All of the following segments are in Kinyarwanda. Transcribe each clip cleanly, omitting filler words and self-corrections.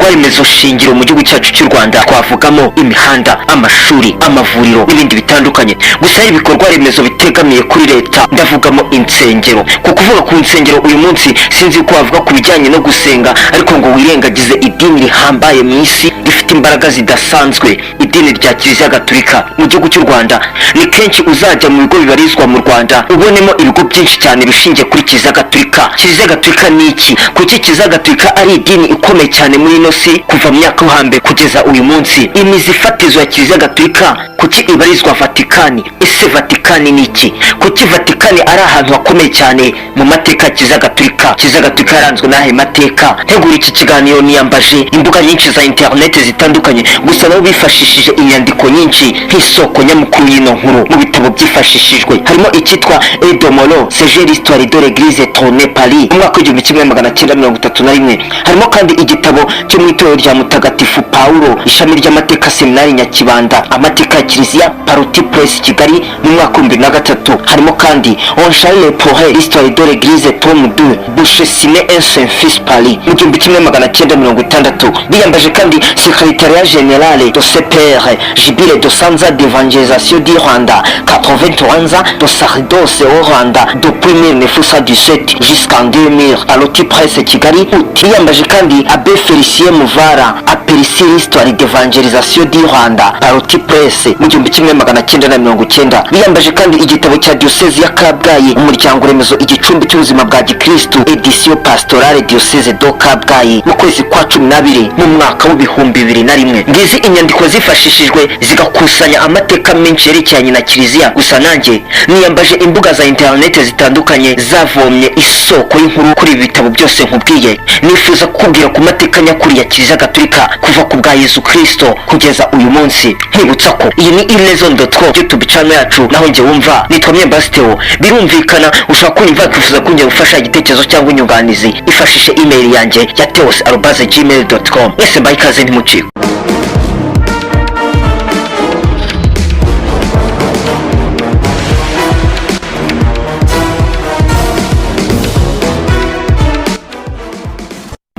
ibikorwa remezo shingiro mu gihugu cyacu cy'u Rwanda twavugamo imihanda, amashuri, amavuriro n'ibindi bitandukanye. Gusa ibikorwa remezo bitegamiye kuri leta ndavugamo insengero. Kuvuga ku nsengero uyu munsi sinzi ko wavuga ku bijyanye no gusenga ariko ngo wirengagize idini rihambaye mu isi rifite imbaraga zidasanzwe, idini rya Kiliziya Gatolika mu gihugu cy'u Rwanda. Ni kenshi uzajya mu bigo bibarizwa mu Rwanda ubonemo ibigo byinshi cyane bishingiye kuri Kiliziya Gatolika. Kiliziya Gatolika ni iki? Kuki Kiliziya Gatolika ari idini ikomeye cyane muri ino si kuva mu myaka yo hambere kugeza uyu munsi? Imizi fatizo ya Kiliziya Gatolika kuki ibarizwa Vatikani? Ese Vatikani ni iki? Kuki Vatikani ari ahantu hakomeye cyane mu mateka ya Kiliziya Gatolika? Kiliziya Gatolika yaranzwe n'ahe mateka? Ntegura iki kiganiro niyambaje imbuga nyinshi za internet zitandukanye, gusa nabo bifashishije inyandiko nyinshi nk'isoko nyamukuru y'ino nkuru. Mu bitabo byifashishijwe harimo icyitwa Edomolo Seje l'histoire de l'église Tourné Paris mu mwaka w'igihumbi kimwe magana cyenda mirongo itatu na rimwe. Harimo kandi igitabo cyo mu itorero rya Mutagatifu Paulo ishami ry'amateka seminari Nyakibanda amateka ya Kiliziya Paroti Press Kigali mu mwaka wa 2003. Harimo kandi On Charles Poré l'histoire de l'église tome 2 Boucher Siné un Saint-Fils Paris mu gihumbi kimwe magana cyenda mirongo itandatu. Biyambaje kandi Secrétariat Général de CPR Jibile de Sanza d'Evangelisation du Rwanda 83 ans de sacerdoce au Rwanda depuis 1917 jusqu'en 2000 Paroti Press Kigali. Biyambaje kandi Abbé Félicien Muvara Apelisi l'histoire d'Evangelisation du Rwanda Paroti Press mu gihumbi kimwe magana cyenda na mirongo icyenda. Biyambaje kandi igitabo cya Diocese ya Kabgayi umuryango remezo igicumbi cy'ubuzima bwa Gikristo Edition Pastorale Diocese do Kabgayi mu kwezi kwa 12 mu mwaka w'ibihumbi 2001. Ngizi inyandiko zifashishijwe zigakusanya amateka menshi yerekeranye na Kiliziya. Gusa nanjye niyambaje imbuga za internet zitandukanye zavomye isoko y'inkuru kuri ibi bitabo byose nkubwiye. Nifuza kukubwira ku mateka nyakuri ya Kiliziya Gatolika kuva ku bwa Yesu Kristo kugeza uyu munsi. Nkwibutsa ko iyi ni ileson.com YouTube channel yacu, naho njye wumva nitwa Myembazi Theo. Birumvikana ushaka kunyumva kwifuza kunjya gufasha igitekerezo cyangwa inyunganizi, ifashishe email yanjye ya theos@gmail.com. Mwese mbaye ikaze ntimucikwe.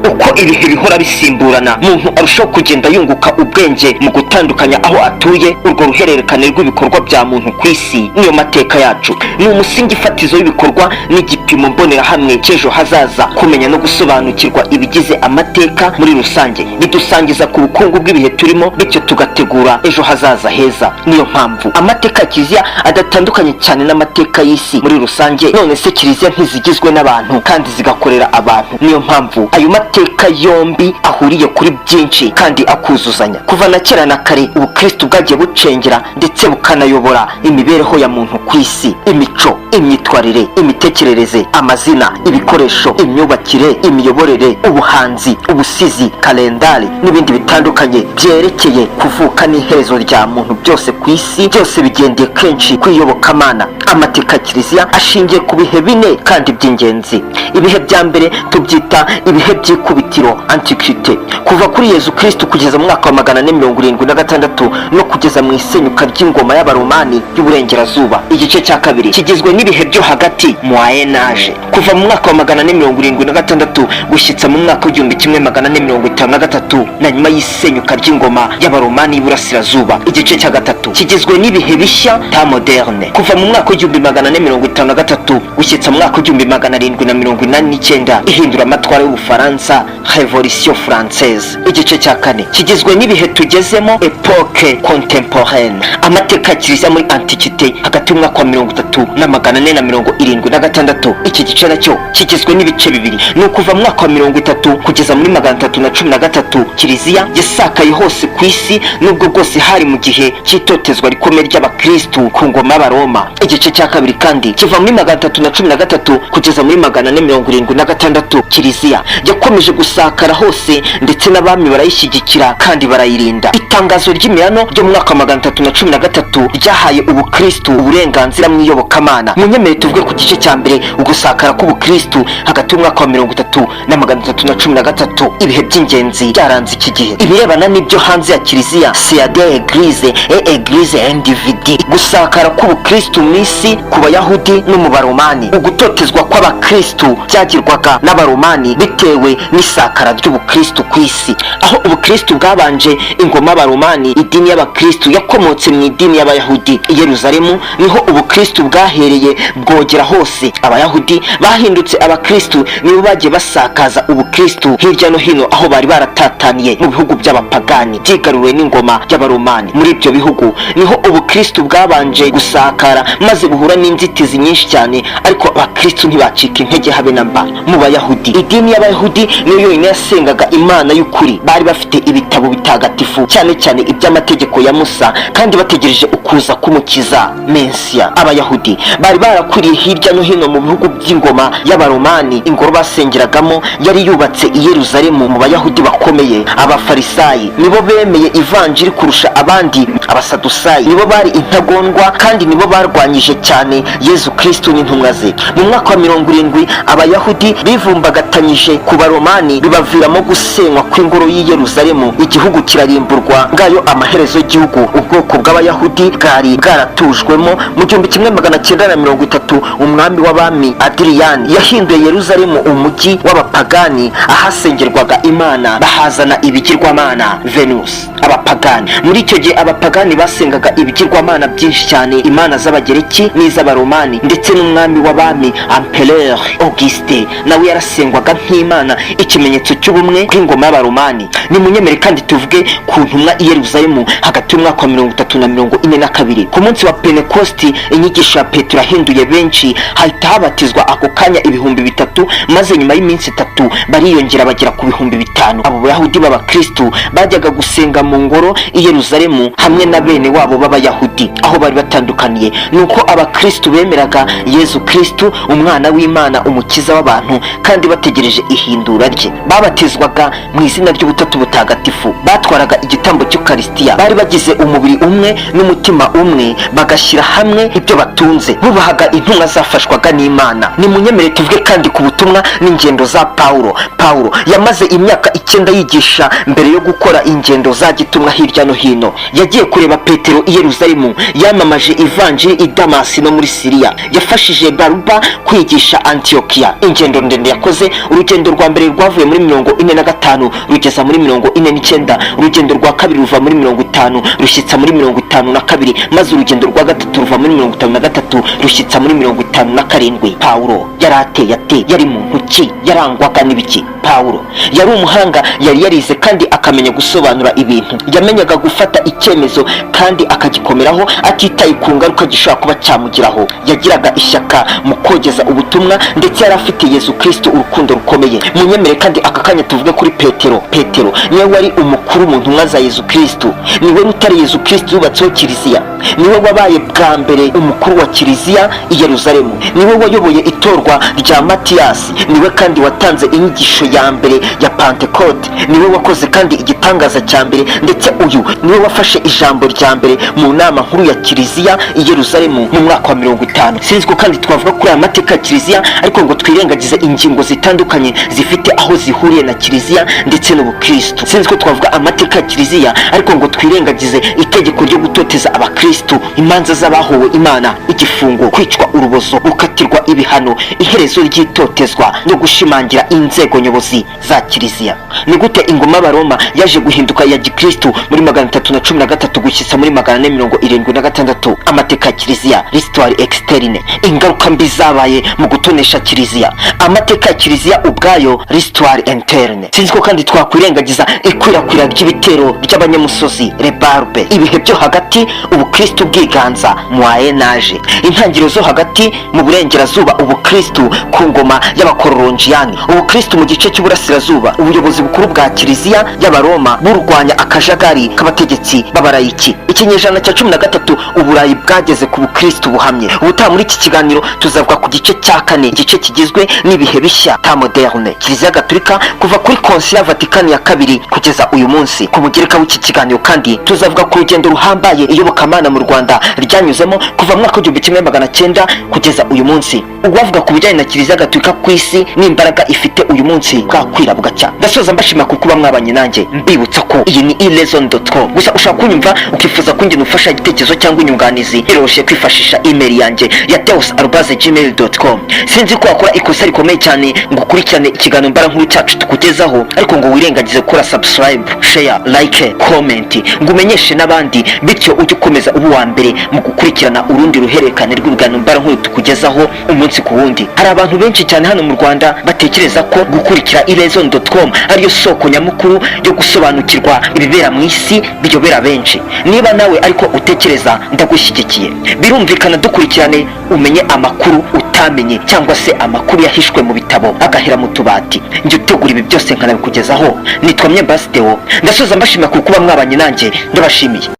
Uko ibihe bihora bisimburana muntu arushaho kugenda yunguka ubwenge mu gutandukanya aho atuye. Urwo ruhererekane rw'ibikorwa bya muntu ku isi niyo mateka yacu, ni umusingi fatizo w'ibikorwa n'igipimo mbonerahamwe cy'ejo hazaza. Kumenya no gusobanukirwa ibigize amateka muri rusange bidusangiza ku bukungu bw'ibihe turimo, bityo tugategura ejo hazaza heza. Niyo mpamvu amateka ya Kiliziya adatandukanye cyane n'amateka y'isi muri rusange. None se Kiliziya ntizigizwe n'abantu kandi zigakorera abantu? Niyo mpamvu ayo mateka yombi ahuriye kuri byinshi kandi akuzuzanya. Kuva na kera na kare ubukristo bwagiye bucengera ndetse bukanayobora imibereho ya muntu ku isi. Imico, imyitwarire, imitekerereze, amazina, ibikoresho, imyubakire, imiyoborere, ubuhanzi, ubusizi, kalendari n'ibindi bitandukanye byerekeye kuvuka n'iherezo rya muntu byose ku isi, byose bigendeye kenshi kwiyobokamana. Amateka ya Kiliziya ashingiye ku bihe bine kandi by'ingenzi. Ibihe bya mbere tubyita ibihe by'ikubitiro antiquite, kuva kuri Yesu Kristo kugeza mu mwaka wa 476 no kugeza mu isenyuka ry'ingoma y'abaromani y'uburengerazuba. Igice cya kabiri kigizwe n'ibihe byo hagati Moyen Age, kuva mu mwaka wa 476 gushyitsa mu mwaka w'igihumbi kimwe 453 na nyuma y'isenyuka ry'ingoma y'abaromani y'uburasirazuba. Igice cya gatatu kigizwe n'ibihe bishya ta moderne, kuva mu mwaka w'igihumbi 453 gushyitsa mu mwaka w'igihumbi 789 ihindura amatwara y'Ubufaransa Révolution Française. Igice cya kane kigizwe n'ibihe tugezemo epoque contemporaine, amateka ya Kiliziya muri antiquité hagati y'umwaka wa 30 na 476. Iki gice nacyo kigizwe n'ibice bibiri, ni ukuva mu mwaka wa 30 kugeza muri 313 Kiliziya yasakaye hose ku isi, nubwo bwose hari mu gihe cy'itotezwa rikomeye ry'abakristu ku ngoma y'Abaroma. Igice cya kabiri kandi kiva muri 313 kugeza muri 476 Kiliziya yakomeje gusakara hose ndetse n'abami barayishyigikira kandi barayirinda. Itangazo ry'imihano ryo mu mwaka wa 313 ryahaye ubukristu uburenganzira mu iyobokamana iyobokamana. Munyemere tuvuge ku gice cya mbere, ugusakara k'ubukristu hagati y'umwaka wa 30 na 313. Ibihe by'ingenzi byaranze iki gihe ibirebana n'ibyo hanze ya kiliziya, c'est des églises et églises individuelles. Gusakara k'ubukristu mu isi ku bayahudi no mu baromani. Ugutotezwa kw'abakristu byagirwaga n'abaromani bitewe n'isakara ry'ubukristu ku isi, aho ubukristu bwabanje ingoma y'abaromani. Idini y'abakristu yakomotse mu idini y'abayahudi. I Yerusalemu niho ubukristu bwahereye bwogera hose. Abayahudi bahindutse abakristu, nibo bagiye basakaza ubukristu hirya no hino aho bari baratataniye mu bihugu by'abapagani byigaruriwe n'ingoma y'abaromani. Muri ibyo bihugu niho ubukristu bwabanje gusakara, maze buhura n'inzitizi nyinshi cyane, ariko abakristu ntibacika intege habe na mba. Mu bayahudi, idini y'abayahudi niyo yonyine yasengaga imana y'ukuri. Bari bafite ibitabo bitagatifu, cyane cyane iby'amategeko ya Musa, kandi bategereje ukuza k'umukiza Mesiya. Abayahudi bari barakwiriye hirya no hino mu bihugu by'ingoma y'abaromani. Ingoro basengeragamo yari yubatse i Yerusalemu. Mu bayahudi bakomeye, abafarisayi nibo bemeye ivanjiri kurusha abandi. Abasadusayi nibo bari intagondwa, kandi nibo barwanyije cyane Yezu Kristo n'intumwa ze. Mu mwaka wa 70 abayahudi bivumbagatanyije ku baromani, bibaviramo gusenywa kw'ingoro y'i Yerusalemu. Igihugu kirarimburwa. Ngayo amaherezo y'igihugu ubwoko bw'abayahudi bwari bwaratujwemo. Mu 1930 umwami w'abami Adiriyani yahinduye Yerusalemu umujyi w'abapagani, ahasengerwaga imana. Bahazana ibigirwamana Venus. Abapagani muri icyo gihe, abapagani basengaga ibigirwamana byinshi cyane, imana z'abagereki n'iz'abaromani, ndetse n'umwami w'abami Empereur Auguste nawe yarasengwaga nk'imana, ikimenyetso cy'ubumwe bw'ingoma y'abaromani. Ni munyemere kandi tuvuge ku ntumwa i Yerusalemu hagati y'umwaka wa 30 na 42. Ku munsi wa Pentekosti, inyigisho ya Petero yahinduye benshi, hahita habatizwa ako kanya 3,000, maze nyuma y'iminsi 3 bariyongera bagera ku 5,000. Abo bayahudi b'abakristu bajyaga gusenga mu ngoro i Yerusalemu hamwe na bene wabo b'abayahudi. Aho bari batandukaniye nuko abakristu bemeraga Yezu Kristu, umwana w'Imana, umukiza w'abantu, kandi bategereje ihindura rye. Babatizwaga mu izina ry'ubutatu butagatifu, batwaraga igitambo cy'Ukaristiya, bari bagize umubiri umwe n'umutima umwe, bagashyira hamwe ibyo batunze, bubahaga intumwa zafashwaga n'Imana. Ni munyemere tuvuge kandi ku butumwa n'ingendo za Paulo. Paulo yamaze imyaka 9 yigisha mbere yo gukora ingendo za gitumwa hirya no hino. Yagiye kureba Petero i Yerusalemu, yamamaje ivanjiri i Damasi no muri Siriya. Yafashije Baruba kwigisha Antiokia. Ingendo ndende yakoze, urugendo rwa mbere rwavuye muri 45 rugeza muri 49, urugendo rwa kabiri ruva muri 50 rushyitsa muri 52, maze urugendo rwa gatatu ruva muri 53 rushyitsa muri 57. Paulo yarateye ate? Yari muntu ki? Yarangwaga n'ibiki? Paulo yari umuhanga, yari yarize kandi akamenya gusobanura ibintu. Yamenyaga gufata icyemezo kandi akagikomeraho atitaye ku ngaruka gishobora kuba cyamugiraho. Yagiraga ishyaka mu kogeza ubutumwa, ndetse yari afite Yezu Kristo urukundo rukomeye. Munyemere kandi aka kanya tuvuge kuri Petero. Petero niwe wari umukuru mu ntumwa za Yezu Kristo. Niwe rutare Yezu Kristo yubatseho kiliziya. Niwe wabaye bwa mbere umukuru wa kiliziya i Yerusalemu. Niwe wayoboye itorwa rya Matiyasi. Niwe kandi watanze inyigisho ya mbere ya Pentecote. Niwe wakoze kandi igitangaza cya mbere, ndetse uyu niwe wafashe ijambo rya mbere mu nama nkuru ya kiliziya i Yerusalemu mu mwaka wa 50. Sinzi ko kandi twavuga kuri aya mateka ya kiliziya, ariko ngo twirengagize ingingo zitandukanye zifite aho zihuriye na kiliziya ndetse n'ubukristo. Sinzi ko twavuga amateka ya kiliziya, ariko ngo twirengagize itegeko ryo gutoteza abakristo, imanza z'abahowe Imana, igifungo, kwicwa urubozo, gukatirwa ibihano, iherezo ry'itotezwa no gushimangira inzego nyobozi za kiliziya. Ni gute ingoma y'Abaroma yaje guhinduka ya gikristo muri 313 gushyitsa muri 476? Amateka ya kiliziya, l'histoire externe, ingaruka mbi zabaye mu gutonesha kiliziya. Amateka ya kiliziya ubwayo, l'histoire interne. Sinzi ko kandi twakwirengagiza ikwirakwira ry'ibitero by'abanyamusozi, rebarbe, ibihe byo hagati, ubukristo bwiganza, moyen âge, intangiriro zo hagati mu burengerazuba, ubukristo ku ngoma y'abakoronjiyani, ubukristo mu gice cy'uburasirazuba, ubuyobozi bukuru bwa kiliziya y'Abaroma burwanya akajagari k'abategetsi b'abarayiki. Ikinyejana cya 13 uburayi bwageze ku bukristo buhamye. Ubutaha muri iki kiganiro tuzavuga ku gice cya 4, igice kigizwe n'ibihe bishya ta moderne, kiliziya gatolika kuva kuri Konsili ya Vatikani ya kabiri kugeza uyu munsi. Ku mugereka w'iki kiganiro kandi tuzavuga ku rugendo ruhambaye iyobokamana mu Rwanda ryanyuzemo kuva mu mwaka 1900 kugeza uyu munsi. ubwo bavuga ku bijyanye na kiliziya gatolika ku isi n'imbaraga ifite uyu munsi bwakwira bugacya. ndasoza mbashima ku kuba mwabanye nanjye, mbibutsa ko iyi ni iLesson.com. gusa ushaka kunyumva ukifuza ko njye nufasha igitekerezo cyangwa inyunganizi, biroroshye kwifashisha email yanjye ya theos@gmail.com. sinzi ko wakora ikosa rikomeye cyane ngo ukurikirane ikiganiro mbarankuru cyacu tukugezaho ariko ngo wirengagize gukora subscribe, share, like, comment ngo umenyeshe n'abandi, bityo ujye ukomeza ubu wa mbere mu gukurikirana urundi ruhererekane rw'ibiganiro mbarankuru tukugezaho umunsi ku wundi. hari abantu benshi cyane hano mu Rwanda batekereza ko gukurikira iLesson.com ariyo soko nyamukuru yo gusobanukirwa ibibera mu isi biyobera benshi. niba nawe ariko utekereza, ndagushyigikiye. birumvikana dukurikirane umenye amakuru utamenye cyangwa se amakuru yahishwe mu bitabo agahera mu tubati. njye utegura ibi byose nkanabikugezaho. nitwa Myembazi Theo, ndasoza mbashimira ku kuba mwabanye nanjye, ndabashimiye.